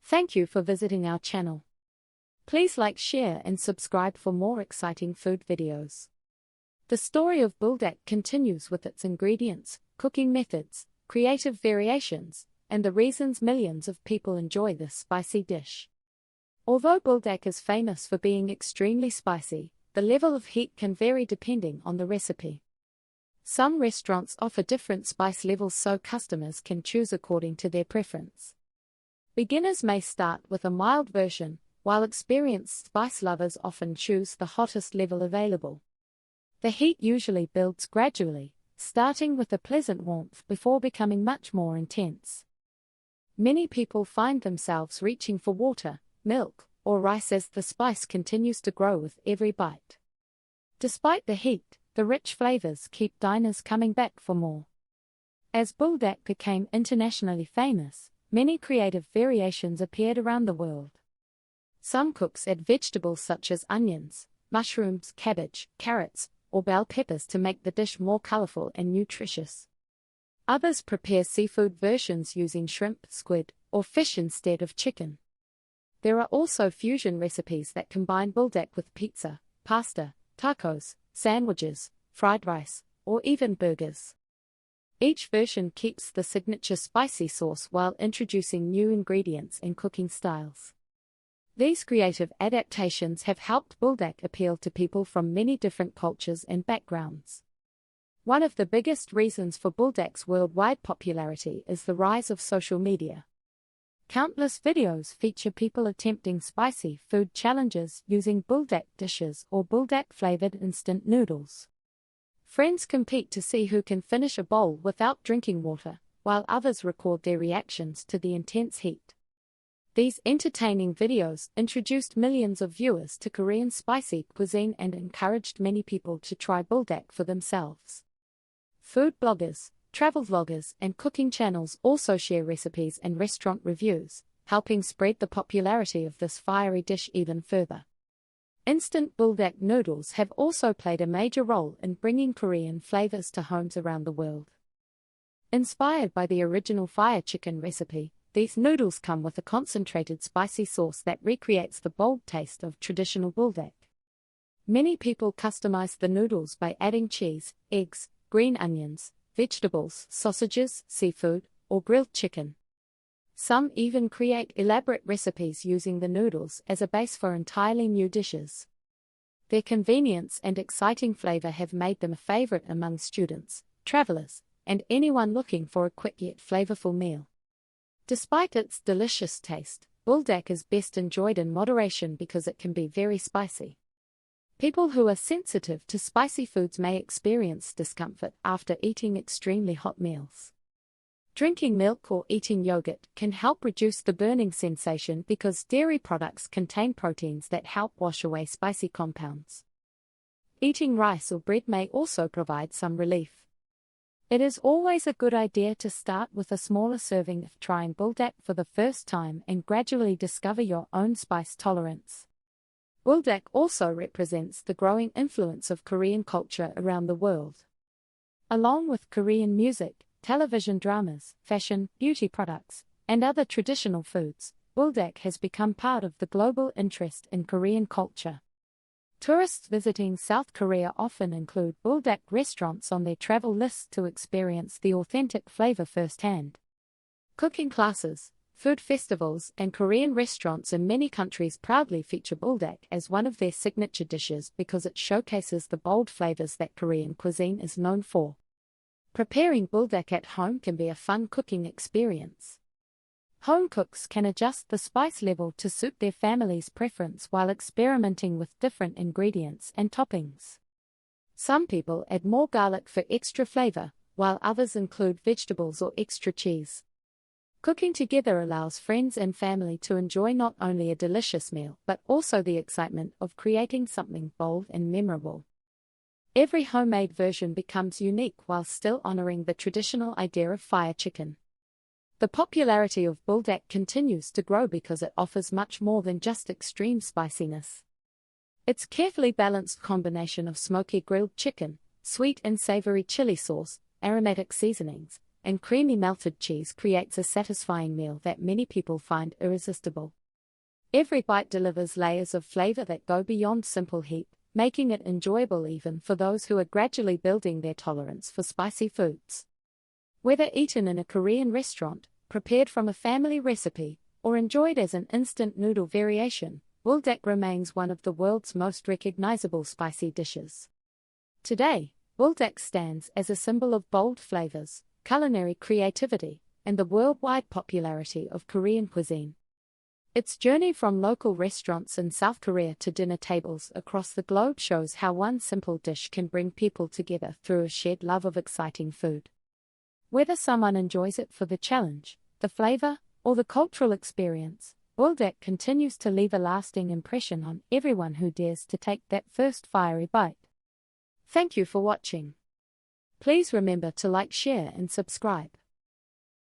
Thank you for visiting our channel. Please like, share and subscribe for more exciting food videos. The story of Buldak continues with its ingredients, cooking methods, creative variations, and the reasons millions of people enjoy this spicy dish. Although Buldak is famous for being extremely spicy, the level of heat can vary depending on the recipe. Some restaurants offer different spice levels so customers can choose according to their preference. Beginners may start with a mild version, while experienced spice lovers often choose the hottest level available. The heat usually builds gradually, starting with a pleasant warmth before becoming much more intense. Many people find themselves reaching for water, milk, or rice as the spice continues to grow with every bite. Despite the heat, the rich flavors keep diners coming back for more. As Buldak became internationally famous, many creative variations appeared around the world. Some cooks add vegetables such as onions, mushrooms, cabbage, carrots, or bell peppers to make the dish more colorful and nutritious. Others prepare seafood versions using shrimp, squid, or fish instead of chicken. There are also fusion recipes that combine Buldak with pizza, pasta, tacos, sandwiches, fried rice, or even burgers. Each version keeps the signature spicy sauce while introducing new ingredients and cooking styles. These creative adaptations have helped Buldak appeal to people from many different cultures and backgrounds. One of the biggest reasons for Buldak's worldwide popularity is the rise of social media. Countless videos feature people attempting spicy food challenges using Buldak dishes or Buldak-flavored instant noodles. Friends compete to see who can finish a bowl without drinking water, while others record their reactions to the intense heat. These entertaining videos introduced millions of viewers to Korean spicy cuisine and encouraged many people to try Buldak for themselves. Food bloggers, travel vloggers, and cooking channels also share recipes and restaurant reviews, helping spread the popularity of this fiery dish even further. Instant Buldak noodles have also played a major role in bringing Korean flavors to homes around the world. Inspired by the original fire chicken recipe, these noodles come with a concentrated spicy sauce that recreates the bold taste of traditional Buldak. Many people customize the noodles by adding cheese, eggs, green onions, vegetables, sausages, seafood, or grilled chicken. Some even create elaborate recipes using the noodles as a base for entirely new dishes. Their convenience and exciting flavor have made them a favorite among students, travelers, and anyone looking for a quick yet flavorful meal. Despite its delicious taste, Buldak is best enjoyed in moderation because it can be very spicy. People who are sensitive to spicy foods may experience discomfort after eating extremely hot meals. Drinking milk or eating yogurt can help reduce the burning sensation because dairy products contain proteins that help wash away spicy compounds. Eating rice or bread may also provide some relief. It is always a good idea to start with a smaller serving if trying Buldak for the first time and gradually discover your own spice tolerance. Buldak also represents the growing influence of Korean culture around the world. Along with Korean music, television dramas, fashion, beauty products, and other traditional foods, Buldak has become part of the global interest in Korean culture. Tourists visiting South Korea often include Buldak restaurants on their travel lists to experience the authentic flavor firsthand. Cooking classes, food festivals, and Korean restaurants in many countries proudly feature Buldak as one of their signature dishes because it showcases the bold flavors that Korean cuisine is known for. Preparing Buldak at home can be a fun cooking experience. Home cooks can adjust the spice level to suit their family's preference while experimenting with different ingredients and toppings. Some people add more garlic for extra flavor, while others include vegetables or extra cheese. Cooking together allows friends and family to enjoy not only a delicious meal but also the excitement of creating something bold and memorable. Every homemade version becomes unique while still honoring the traditional idea of fire chicken. The popularity of Buldak continues to grow because it offers much more than just extreme spiciness. Its carefully balanced combination of smoky grilled chicken, sweet and savory chili sauce, aromatic seasonings, and creamy melted cheese creates a satisfying meal that many people find irresistible. Every bite delivers layers of flavor that go beyond simple heat, making it enjoyable even for those who are gradually building their tolerance for spicy foods. Whether eaten in a Korean restaurant, prepared from a family recipe, or enjoyed as an instant noodle variation, Buldak remains one of the world's most recognizable spicy dishes. Today, Buldak stands as a symbol of bold flavors, culinary creativity, and the worldwide popularity of Korean cuisine. Its journey from local restaurants in South Korea to dinner tables across the globe shows how one simple dish can bring people together through a shared love of exciting food. Whether someone enjoys it for the challenge, the flavor, or the cultural experience, Buldak continues to leave a lasting impression on everyone who dares to take that first fiery bite. Thank you for watching. Please remember to like, share, and subscribe.